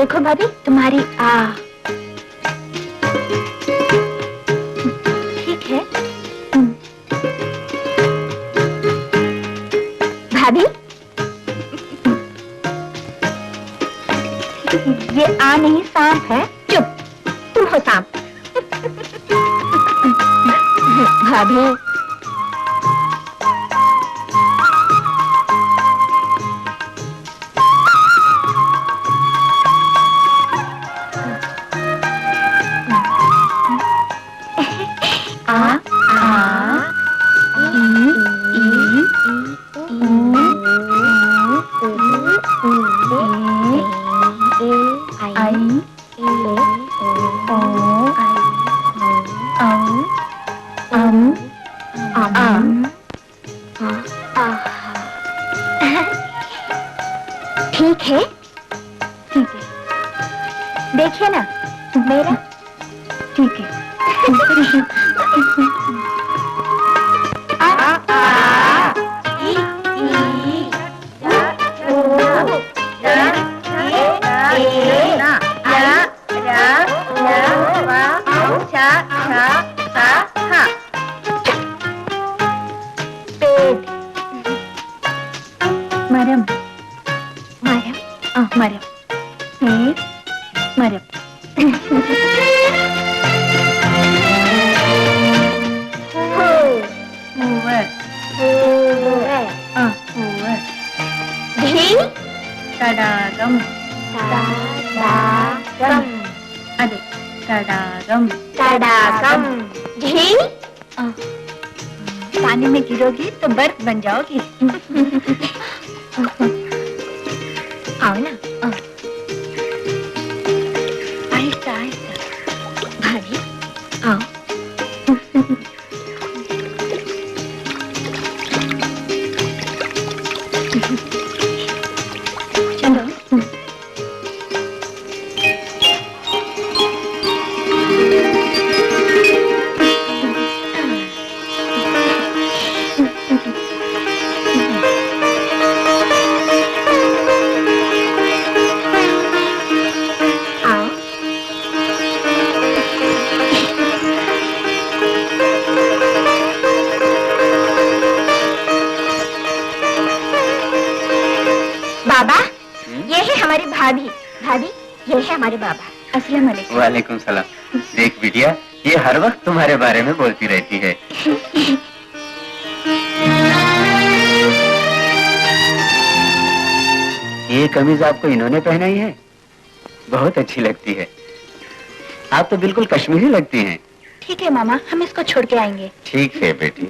देखो भाभी, तुम्हारी ठीक है। भाभी, ये नहीं सांप है। चुप, तुम हो सांप। भाभी, ठीक है, ठीक है। देखिए ना, मेरा ठीक है। मरम, मरम, मरम, मरम। तडागम, तडागम, अरे तडागम, तडागम। घी पानी में गिरोगी तो बर्फ बन जाओगी। आओ ना, आहिस्ता आहिस्ता। भाभी आओ। चलो। बाबा, ये है हमारी भाभी। भाभी, ये है हमारे बाबा। अस्सलाम वालेकुम। वालेकुम सलाम। देख बिटिया, ये हर वक्त तुम्हारे बारे में बोलती रहती है। ये कमीज आपको इन्होंने पहनाई है? बहुत अच्छी लगती है। आप तो बिल्कुल कश्मीरी लगती हैं। ठीक है मामा, हम इसको छोड़ के आएंगे। ठीक है बेटी।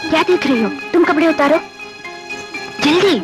क्या देख रही हो? तुम कपड़े उतारो जल्दी।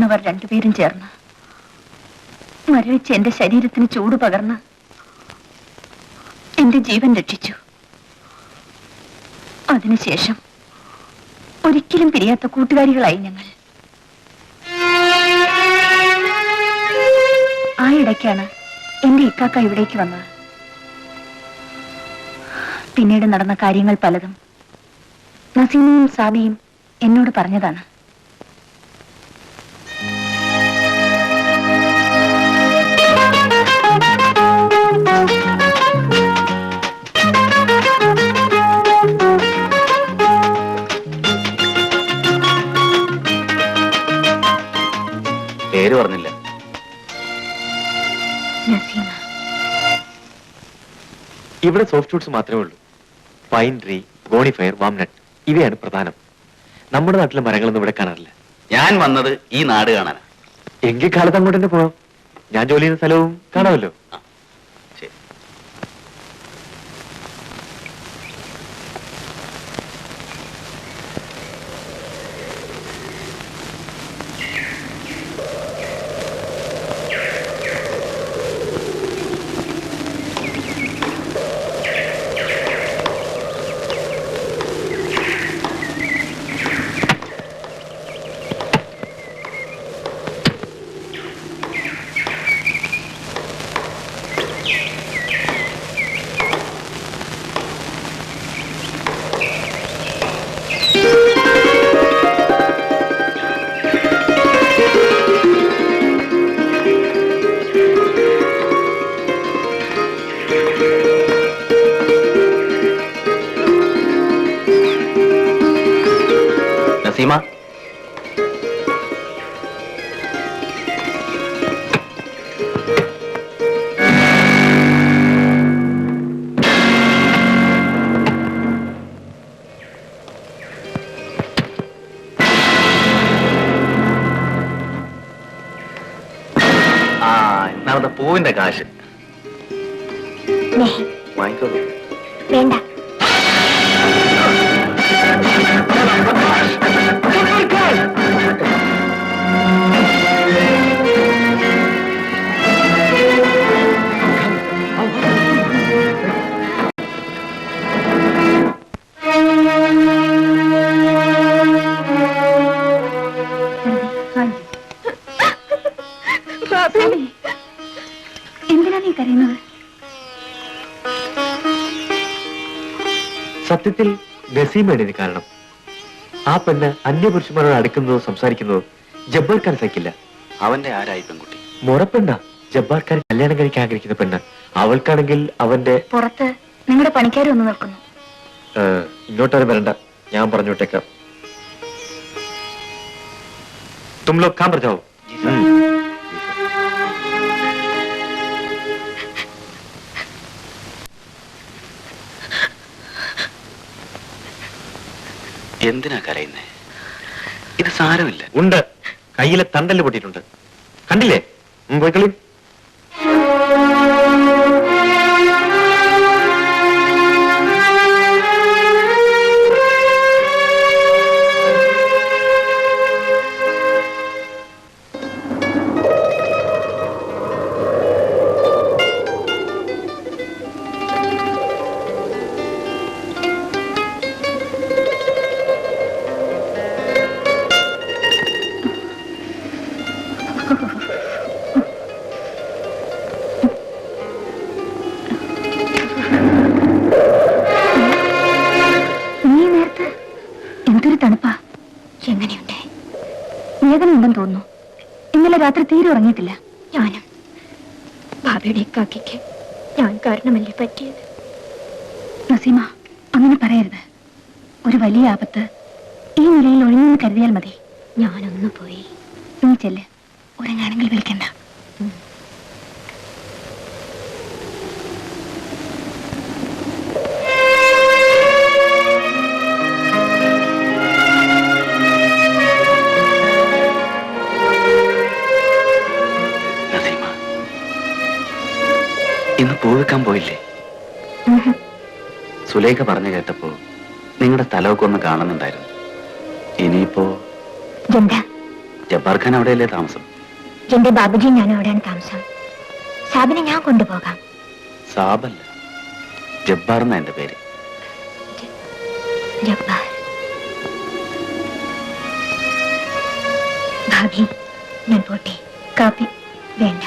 വന്നവർ രണ്ടുപേരും ചേർന്ന് മരവിച്ച് എന്റെ ശരീരത്തിന് ചൂട് പകർന്ന് എന്റെ ജീവൻ രക്ഷിച്ചു. അതിനുശേഷം ഒരിക്കലും പിരിയാത്ത കൂട്ടുകാരികളായി ഞങ്ങൾ. ആ ഇടയ്ക്കാണ് എന്റെ ഇക്കാക്ക ഇവിടേക്ക് വന്നത്. പിന്നീട് നടന്ന കാര്യങ്ങൾ പലതും നസീമയും സാബിയും എന്നോട് പറഞ്ഞതാണ്. പേര് പറഞ്ഞില്ല. നസീമ. ഇവിടെ സോഫ്റ്റ് ഫുഡ്സ് മാത്രമേ ഉള്ളൂ. പൈൻ ട്രീ, ഗോണിഫയർ, വാംനട്ട് ഇവയാണ് പ്രധാനം. നമ്മുടെ നാട്ടിലെ മരങ്ങളൊന്നും ഇവിടെ കാണാറില്ല. ഞാൻ വന്നത് ഈ നാട് കാണാനാ. എങ്കിൽ കാലത്ത് അങ്ങോട്ട് തന്നെ പോവാം. ഞാൻ ജോലി ചെയ്യുന്ന സ്ഥലവും കാണാമല്ലോ. ശരി. നസീമ, ഇന്നാളത്തെ പൂവിന്റെ കാശ് വാങ്ങിക്കോളൂ. വേണ്ട. എന്തിനാ നീ കരയുന്നത്? സത്യത്തിൽ നസീമയാണ് ഇതിന് കാരണം. ആ പെണ്ണ് അന്യപുരുഷന്മാരോട് അടുക്കുന്നതോ സംസാരിക്കുന്നതോ ജബ്ബാർക്കാർ സഹിക്കില്ല. അവന്റെ ആരായി പെൺകുട്ടി? മുറപ്പെണ്ണ ജബ്ബാർക്കാർ കല്യാണം കഴിക്കാൻ ആഗ്രഹിക്കുന്ന പെണ്ണ്. അവൾക്കാണെങ്കിൽ അവന്റെ പുറത്ത് നിങ്ങളുടെ പണിക്കാർ ഒന്ന് നിൽക്കുന്നു. ഇങ്ങോട്ടാരും വരണ്ട, ഞാൻ പറഞ്ഞു വിട്ടേക്കാം. തും ലോഗ് കാം പർ ജാओ. എന്തിനാ കരയുന്നേ? ഇത് സാരമില്ല. ഉണ്ട്, കയ്യിലെ തണ്ടല് പൊട്ടിയിട്ടുണ്ട്. കണ്ടില്ലേ? പോയിക്കളി. വേദനയുണ്ടെന്ന് തോന്നുന്നു. ഇന്നലെ രാത്രി തീരെ ഉറങ്ങിയിട്ടില്ല. ഞാനും ഭാവിയുടെ ഇക്കാക്കയ്ക്ക് ഞാൻ കാരണമല്ലേ പറ്റിയത്. നസീമ, അങ്ങനെ പറയരുത്. ഒരു വലിയ ആപത്ത് ഈ നിലയിൽ ഒഴിഞ്ഞെന്ന് കരുതിയാൽ മതി. ഞാനൊന്നു പോയി. നീ ചെല്ല്, ഉറങ്ങാണെങ്കിൽ വിളിക്കണ്ട. ഇന്ന് പൂവെക്കാൻ പോയില്ലേ? സുലേഖ പറഞ്ഞു കേട്ടപ്പോ നിങ്ങളുടെ സ്ഥലമൊക്കെ ഒന്ന് കാണുന്നുണ്ടായിരുന്നു. ഇനിയിപ്പോ എന്താ ജബ്ബാർ ഖാൻ അവിടെയല്ലേ താമസം? എന്റെ ബാബുജി ഞാനും അവിടെയാണ് താമസം. സാബിനെ ഞാൻ കൊണ്ടുപോകാം. സാബല്ല, ജബ്ബാർ എന്നാ എന്റെ പേര്. ജബ്ബാർ. ഭാബി, ഞാൻ പോട്ടെ. കാപ്പി വേണ്ട.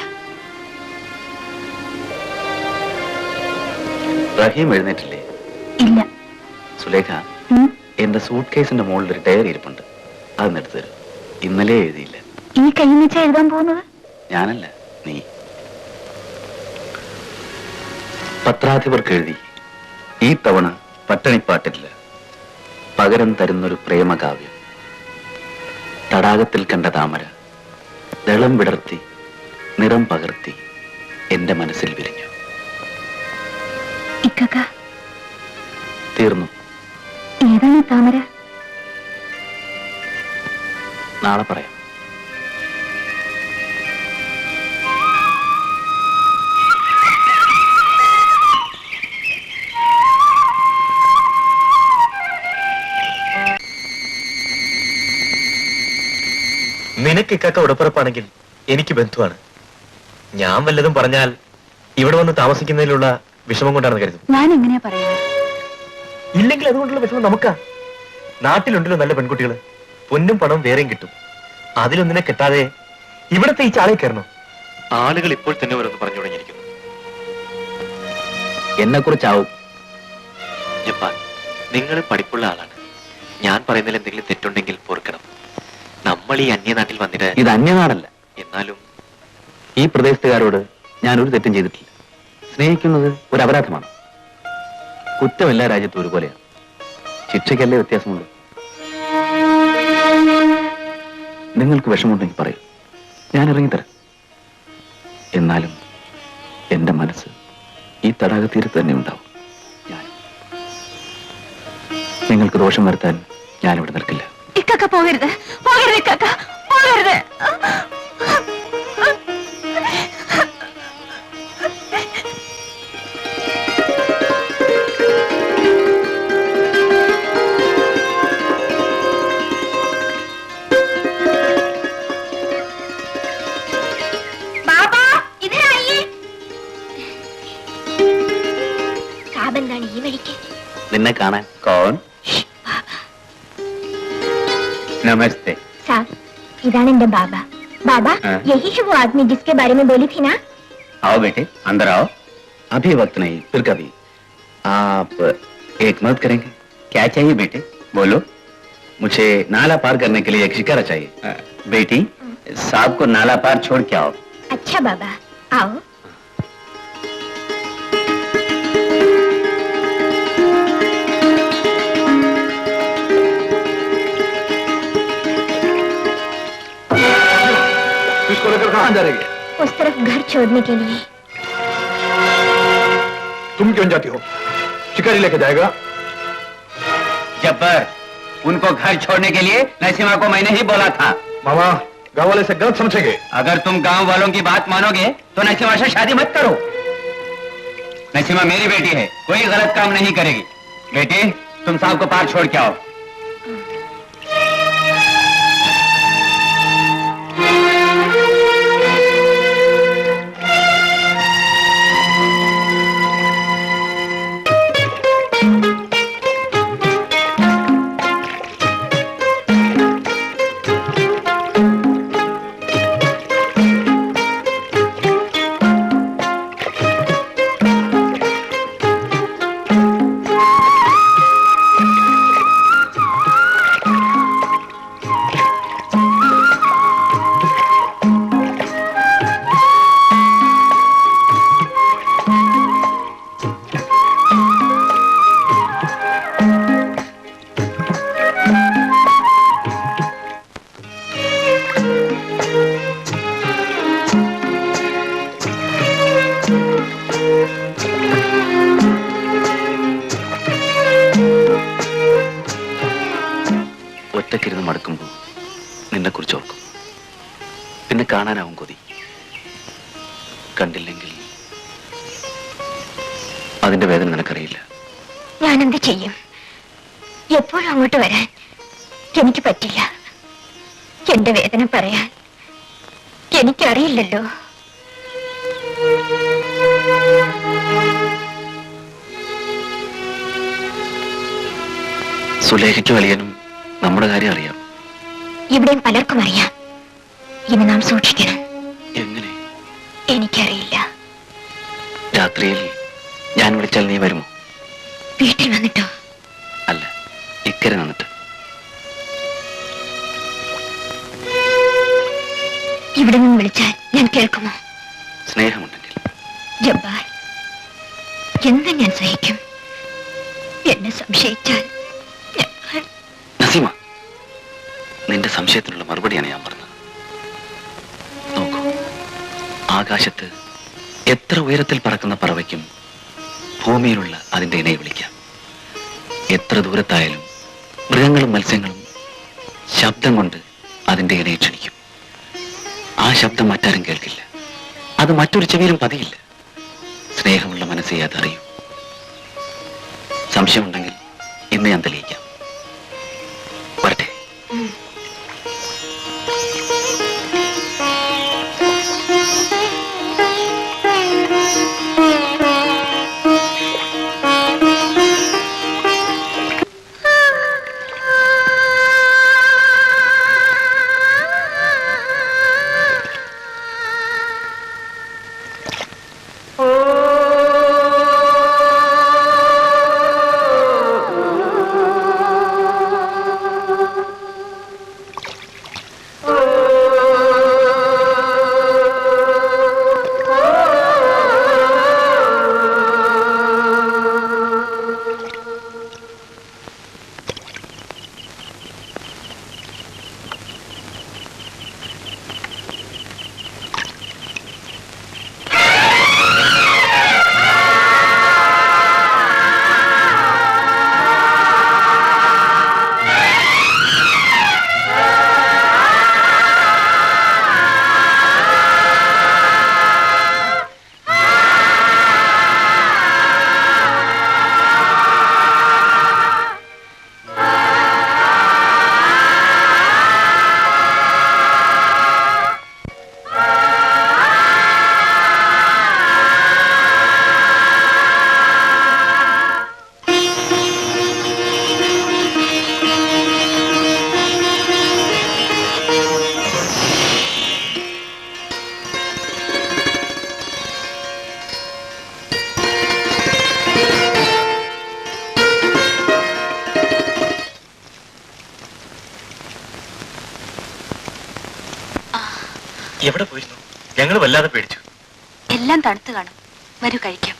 റഹീം എഴുന്നേറ്റില്ലേ? ഇല്ല. സുലേഖ, എന്റെ സൂട്ട് കേസിന്റെ മുകളിൽ ഒരു ഡയറി ഇരിപ്പുണ്ട്, അതൊന്ന് എടുത്തു തരും. ഇന്നലെ എഴുതിയില്ല. ഈ കയ്യിൽ വെച്ചാ എഴുതാൻ പോകുന്നത്? ഞാനല്ല, നീ. പത്രാധിപർക്ക് എഴുതി, ഈ തവണ പട്ടണിപ്പാട്ടില്ല, പകരം തരുന്നൊരു പ്രേമകാവ്യം. തടാകത്തിൽ കണ്ട താമര ദളം വിടർത്തി നിറം പകർത്തി എന്റെ മനസ്സിൽ വിരിഞ്ഞു. ഇക്കക്ക, തീർന്നു. ഏതാണ് താമര? നാളെ പറയാം. നിനക്ക് ഇക്കാക്ക ഉടപ്പുറപ്പാണെങ്കിൽ എനിക്ക് ബന്ധുവാണ്. ഞാൻ വല്ലതും പറഞ്ഞാൽ ഇവിടെ വന്ന് താമസിക്കുന്നതിലുള്ള വിഷമം കൊണ്ടാണെന്ന് കരുതും. ഞാൻ എങ്ങനെയാ പറയുന്നത്? ഇല്ലെങ്കിൽ അതുകൊണ്ടുള്ള വിഷമം നമുക്കാ. നാട്ടിലുണ്ടല്ലോ നല്ല പെൺകുട്ടികൾ, പൊന്നും പണവും വേറെയും കിട്ടും. അതിലൊന്നിനെ കെട്ടാതെ ഇവിടത്തെ ഈ ചാളയിൽ കയറണം. ആളുകൾ ഇപ്പോൾ തന്നെ ഓരോന്ന് പറഞ്ഞു തുടങ്ങിയിരിക്കുന്നു. എന്നെ കുറിച്ചാവും. ജപ്പാൻ, നിങ്ങൾ പഠിപ്പുള്ള ആളാണ്. ഞാൻ പറയുന്നതിൽ എന്തെങ്കിലും തെറ്റുണ്ടെങ്കിൽ പൊറുക്കണം. നമ്മൾ ഈ അന്യനാട്ടിൽ വന്നിട്ട് ഇത് അന്യനാടല്ല. എന്നാലും ഈ പ്രദേശത്തുകാരോട് ഞാനൊരു തെറ്റും ചെയ്തിട്ടില്ല. സ്നേഹിക്കുന്നത് ഒരു അപരാധമാണ്. കുറ്റം എല്ലാ രാജ്യത്തും ഒരുപോലെയാണ്. ശിക്ഷയ്ക്കല്ലേ വ്യത്യാസമുള്ളൂ. നിങ്ങൾക്ക് വിഷമമുണ്ടെങ്കിൽ പറയൂ, ഞാൻ ഇറങ്ങിത്തരാം. എന്നാലും എന്റെ മനസ്സ് ഈ തടാകത്തീരത്ത് തന്നെ ഉണ്ടാവും. നിങ്ങൾക്ക് ദോഷം വരുത്താൻ ഞാനിവിടെ നിൽക്കില്ല. ഇക്കക്ക പോകരുത്, പോകരുത് ഇക്കക്ക, പോകരുത്. ബാബാ, ഇതിനായി സാബെന്താണ് ഈ വഴിക്ക്? നിന്നെ കാണാൻ. കോൺ? नमस्ते साहब, इधर इंदर बाबा. बाबा, यही है वो आदमी जिसके बारे में बोली थी ना? आओ बेटे, अंदर आओ. अभी वक्त नहीं, फिर कभी. आप एक मदद करेंगे? क्या चाहिए बेटे, बोलो. मुझे नाला पार करने के लिए एक शिकारा चाहिए. बेटी, साहब को नाला पार छोड़ के आओ. अच्छा बाबा, आओ. इसको लेकर कहां जा रही है? उस तरफ घर छोड़ने के लिए. तुम क्यों जाती हो? शिकारी लेके जाएगा. जब्बार, उनको घर छोड़ने के लिए नसीमा को मैंने ही बोला था. मामा, गांव वाले से गलत समझेंगे. अगर तुम गांव वालों की बात मानोगे तो नसीमा से शादी मत करो. नसीमा मेरी बेटी है, कोई गलत काम नहीं करेगी. बेटी, तुम साहब को पार छोड़ के आओ. ഒറ്റക്കിരുന്ന് മടക്കുമ്പോൾ നിന്നെ കുറിച്ച് ഓർക്കും. പിന്നെ കാണാനാവും കൊതി. കണ്ടില്ലെങ്കിൽ അതിന്റെ വേദന നിനക്കറിയില്ല. ഞാൻ എന്ത് ചെയ്യും? എപ്പോഴും അങ്ങോട്ട് വരാൻ എനിക്ക് പറ്റില്ല. എന്റെ വേദന പറയാൻ എനിക്കറിയില്ലല്ലോ. സുലേഖയ്ക്കും അളിയനും നമ്മുടെ കാര്യം അറിയാം. ഇവിടെയും പലർക്കും അറിയാം. ഇനി നാം സൂക്ഷിക്കണം. എങ്ങനെ? എനിക്കറിയില്ല. രാത്രിയിൽ ഞാൻ വിളിച്ചാൽ നീ വരുമോ? വീട്ടിൽ വന്നിട്ടോ? അല്ല, ഇക്കരെ വന്നിട്ട്. ഇവിടെ നിന്ന് വിളിച്ചാൽ ഞാൻ കേൾക്കുമോ? സ്നേഹമുണ്ടെങ്കിൽ. ജബ്ബാർ, എന്ത് ഞാൻ സഹിക്കും? എന്നെ സംശയിച്ചാൽ നസീമ, നിന്റെ സംശയത്തിനുള്ള മറുപടിയാണ് ഞാൻ പറഞ്ഞത്. നോക്കൂ, ആകാശത്ത് എത്ര ഉയരത്തിൽ പറക്കുന്ന പറവയ്ക്കും ഭൂമിയിലുള്ള അതിന്റെ ഇണയെ വിളിക്കാം. എത്ര ദൂരത്തായാലും മൃഗങ്ങളും മത്സ്യങ്ങളും ശബ്ദം കൊണ്ട് അതിന്റെ ഇണയെ ക്ഷണിക്കും. ആ ശബ്ദം മറ്റാരും കേൾക്കില്ല. അത് മറ്റൊരു ചെവിയിലും പതിയില്ല. സ്നേഹമുള്ള മനസ്സേ അതറിയൂ. സംശയമുണ്ടെങ്കിൽ ഇന്ന് ഞാൻ തെളിയിക്കാം. വരട്ടെ. എവിടെ പോയിരുന്നു? ഞങ്ങൾ വല്ലാതെ പേടിച്ചു. എല്ലാം തണുത്തു കാണും. വരൂ കഴിക്കാം.